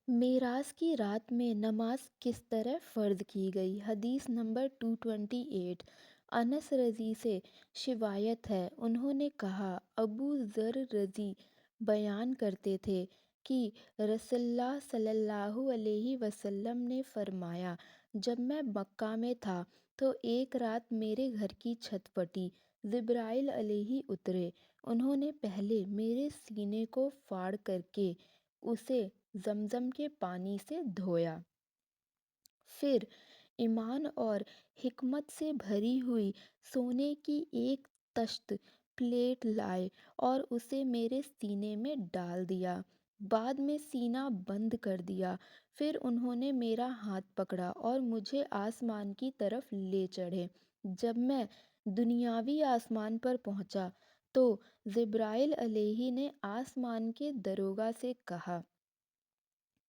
मेराज की रात में नमाज किस तरह फ़र्ज़ की गई। हदीस नंबर 228। अनस रज़ी से शिवायत है, उन्होंने कहा, अबू ज़र रज़ी बयान करते थे कि रसूलुल्लाह सल्लल्लाहु अलैहि वसल्लम ने फ़रमाया, जब मैं मक्का में था तो एक रात मेरे घर की छत फटी। जिब्राइल अलैहि उतरे। उन्होंने पहले मेरे सीने को फाड़ करके उसे ज़मज़म के पानी से धोया। फिर ईमान और हिकमत से भरी हुई सोने की एक तश्त प्लेट लाए और उसे मेरे सीने में डाल दिया। बाद में सीना बंद कर दिया। फिर उन्होंने मेरा हाथ पकड़ा और मुझे आसमान की तरफ ले चढ़े। जब मैं दुनियावी आसमान पर पहुंचा तो जिब्राइल अलैहि ने आसमान के दरोगा से कहा,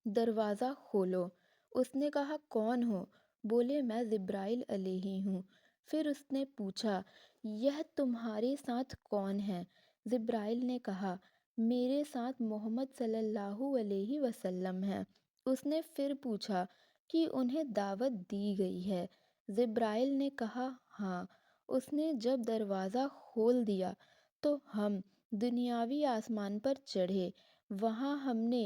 दरवाज़ा खोलो। उसने कहा, कौन हो? बोले, मैं जिब्राइल अलैहि हूँ। फिर उसने पूछा, यह तुम्हारे साथ कौन है? जिब्राइल ने कहा, मेरे साथ मोहम्मद सल्लल्लाहु अलैहि वसल्लम है। उसने फिर पूछा कि उन्हें दावत दी गई है। जिब्राइल ने कहा, हाँ। उसने जब दरवाज़ा खोल दिया तो हम दुनियावी आसमान पर चढ़े। वहाँ हमने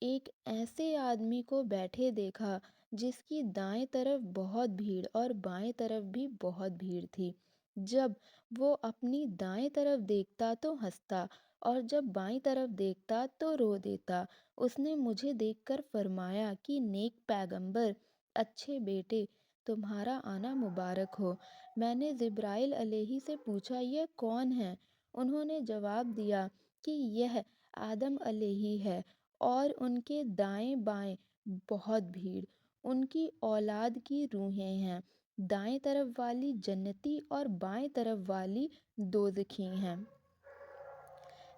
एक ऐसे आदमी को बैठे देखा जिसकी दाएं तरफ बहुत भीड़ और बाएं तरफ भी बहुत भीड़ थी। जब वो अपनी दाएं तरफ देखता तो हंसता और जब बाईं तरफ देखता तो रो देता। उसने मुझे देखकर फरमाया कि नेक पैगंबर, अच्छे बेटे, तुम्हारा आना मुबारक हो। मैंने जिब्राइल अलैहि से पूछा, यह कौन है? उन्होंने जवाब दिया कि यह आदम अलैहि है और उनके दाएं बाएं बहुत भीड़। उनकी औलाद की रूहें हैं। दाएं तरफ वाली जन्नती और बाएं तरफ वाली दोज़खी हैं।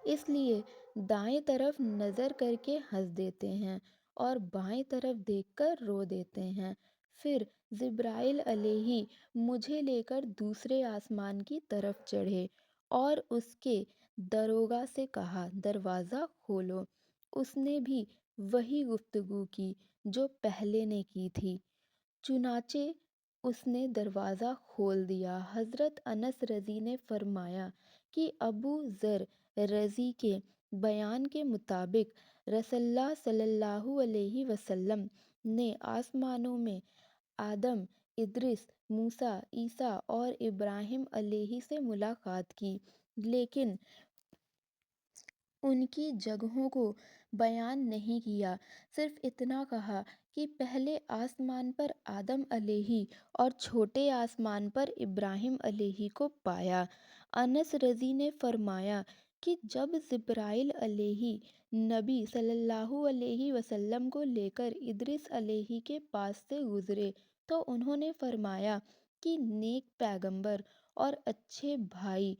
इसलिए दाएं तरफ नज़र करके हंस देते हैं और बाएं तरफ देखकर रो देते हैं। फिर जिब्राइल अलैहि मुझे लेकर दूसरे आसमान की तरफ चढ़े और उसके दरोगा से कहा, दरवाज़ा खोलो। उसने भी वही गुफ्तगू की जो पहले ने की थी। चुनाचे उसने दरवाज़ा खोल दिया। हज़रत अनस रज़ी ने फरमाया कि अबू ज़र रज़ी के बयान के मुताबिक रसूलुल्लाह सल्लल्लाहु अलैहि वसल्लम ने आसमानों में आदम, इद्रिस, मूसा, ईसा और इब्राहिम अलैहि से मुलाकात की, लेकिन उनकी जगहों को बयान नहीं किया। सिर्फ इतना कहा कि पहले आसमान पर आदम अलैहि और छोटे आसमान पर इब्राहिम अलैहि को पाया। अनस रज़ी ने फरमाया कि जब जिब्राइल अलैहि नबी सल्लल्लाहु अलैहि वसल्लम को लेकर इद्रिस अलैहि के पास से गुजरे तो उन्होंने फरमाया कि नेक पैगंबर और अच्छे भाई,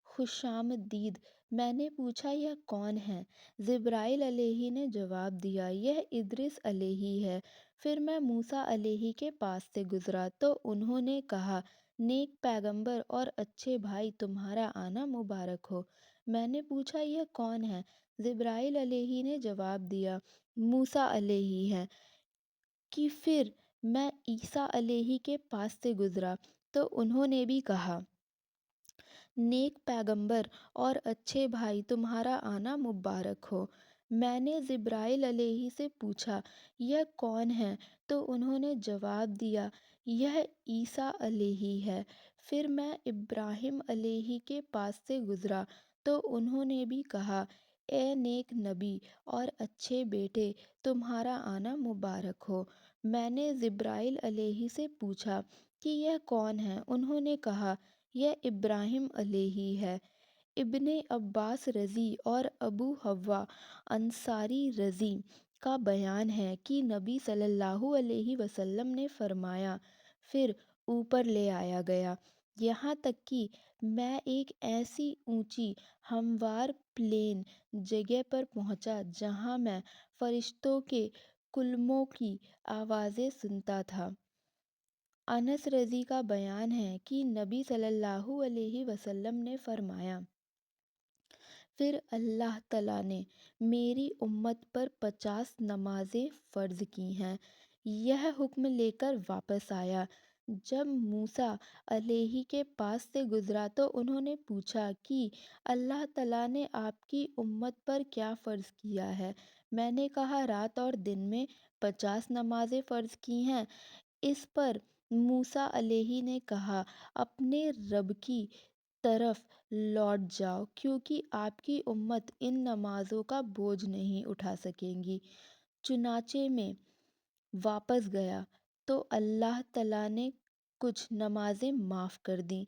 खुशामदीद। मैंने पूछा, यह कौन है? जिब्राइल अलैहि ने जवाब दिया, यह इद्रिस अलैहि है। फिर मैं मूसा अलैहि के पास से गुजरा तो उन्होंने कहा, नेक पैगंबर और अच्छे भाई, तुम्हारा आना मुबारक हो। मैंने पूछा, यह कौन है? जिब्राइल अलैहि ने जवाब दिया, मूसा अलैहि है। कि फिर मैं ईसा अलैहि के पास से गुजरा तो उन्होंने भी कहा, नेक पैगंबर और अच्छे भाई, तुम्हारा आना मुबारक हो। मैंने जिब्राइल अलैहि से पूछा, यह कौन है? तो उन्होंने जवाब दिया, यह ईसा अलैहि है। फिर मैं इब्राहिम अलैहि के पास से गुजरा तो उन्होंने भी कहा, ए नेक नबी और अच्छे बेटे, तुम्हारा आना मुबारक हो। मैंने जिब्राइल अलैहि से पूछा कि यह कौन है? उन्होंने कहा, यह इब्राहिम अलैहि है। इब्ने अब्बास रज़ी और अबू हव्वा अंसारी रज़ी का बयान है कि नबी सल्लल्लाहु अलैहि वसल्लम ने फरमाया, फिर ऊपर ले आया गया, यहाँ तक कि मैं एक ऐसी ऊंची हमवार प्लेन जगह पर पहुंचा जहां मैं फरिश्तों के कुलमों की आवाज़ें सुनता था। अनस रज़ी का बयान है कि नबी सल्लल्लाहु अलैहि वसल्लम ने फरमाया, پھر اللہ تعالیٰ نے میری امت پر 50 نمازیں فرض کی ہیں۔ یہ حکم لے کر واپس آیا۔ جب موسیٰ علیہ کے پاس سے گزرا تو انہوں نے پوچھا کہ اللہ تعالیٰ نے آپ کی امت پر کیا فرض کیا ہے؟ میں نے کہا رات اور دن میں 50 نمازیں فرض کی ہیں۔ اس پر موسیٰ علیہ نے کہا اپنے رب کی طرف لوٹ جاؤ کیونکہ آپ کی امت ان نمازوں کا بوجھ نہیں اٹھا سکے گی۔ چنانچہ میں واپس گیا تو اللہ تعالیٰ نے کچھ نمازیں معاف کر دیں۔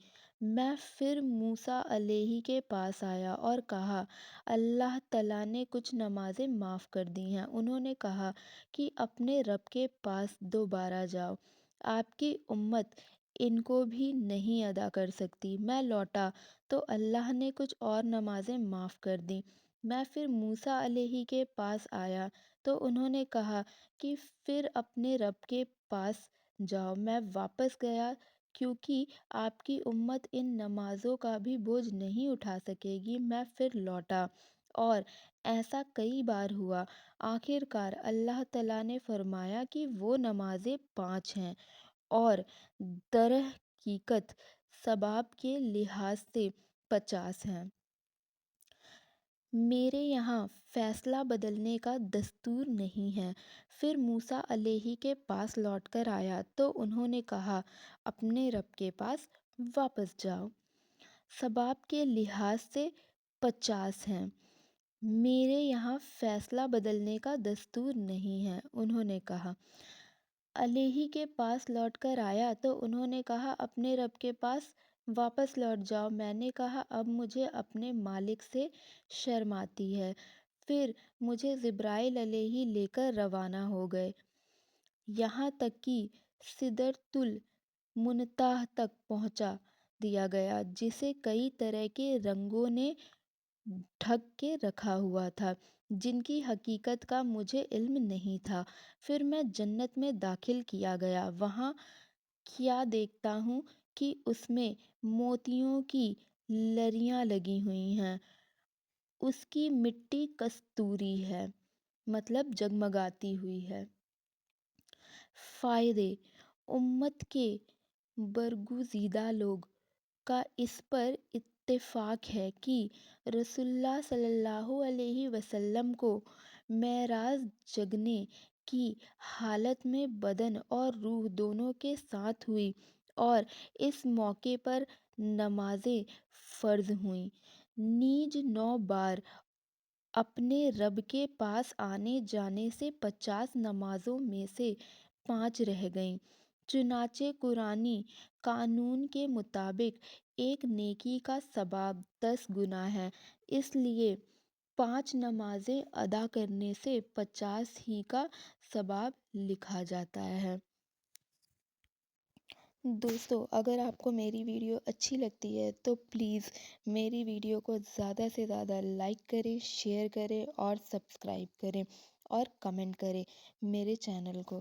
میں پھر موسیٰ علیہ کے پاس آیا اور کہا اللہ تعالیٰ نے کچھ نمازیں معاف کر دی ہیں۔ انہوں نے کہا کہ اپنے رب کے پاس دوبارہ جاؤ، آپ کی امت ان کو بھی نہیں ادا کر سکتی۔ میں لوٹا تو اللہ نے کچھ اور نمازیں معاف کر دیں۔ میں پھر موسیٰ علیہ کے پاس آیا تو انہوں نے کہا کہ پھر اپنے رب کے پاس جاؤ۔ میں واپس گیا کیونکہ آپ کی امت ان نمازوں کا بھی بوجھ نہیں اٹھا سکے گی۔ میں پھر لوٹا اور ایسا کئی بار ہوا۔ آخر کار اللہ تعالیٰ نے فرمایا کہ وہ نمازیں 5 ہیں اور در حقیقت ثواب کے لحاظ سے 50 ہیں۔ میرے یہاں فیصلہ بدلنے کا دستور نہیں ہے۔ پھر موسیٰ علیہ کے پاس لوٹ کر آیا تو انہوں نے کہا اپنے رب کے پاس واپس جاؤ، ثواب کے لحاظ سے 50 ہیں۔ میرے یہاں فیصلہ بدلنے کا دستور نہیں ہے، انہوں نے کہا۔ علیہ کے پاس لوٹ کر آیا تو انہوں نے کہا اپنے رب کے پاس واپس لوٹ جاؤ۔ میں نے کہا اب مجھے اپنے مالک سے شرم آتی ہے۔ پھر مجھے جبرائیل علیہ لے کر روانہ ہو گئے، یہاں تک کہ سدرۃ المنتہا تک پہنچا دیا گیا جسے کئی طرح کے رنگوں نے ڈھک کے رکھا ہوا تھا جن کی حقیقت کا مجھے علم نہیں تھا۔ پھر میں جنت میں داخل کیا گیا، وہاں کیا دیکھتا ہوں کہ اس میں موتیوں کی لڑیاں لگی ہوئی ہیں، اس کی مٹی کستوری ہے، مطلب جگمگاتی ہوئی ہے۔ فائدے: امت کے برگزیدہ لوگ کا اس پر اتفاق ہے کہ رسول اللہ صلی اللہ علیہ وسلم کو معراج جگنے کی حالت میں بدن اور روح دونوں کے ساتھ ہوئی اور اس موقع پر نمازیں فرض ہوئیں۔ نیز 9 بار اپنے رب کے پاس آنے جانے سے 50 نمازوں میں سے 5 رہ گئیں۔ چنانچہ قرآنی قانون کے مطابق ایک نیکی کا ثواب 10 گنا ہے، اس لیے 5 نمازیں ادا کرنے سے 50 ہی کا ثواب لکھا جاتا ہے۔ دوستو، اگر آپ کو میری ویڈیو اچھی لگتی ہے تو پلیز میری ویڈیو کو زیادہ سے زیادہ لائک کریں، شیئر کریں اور سبسکرائب کریں اور کمنٹ کریں میرے چینل کو۔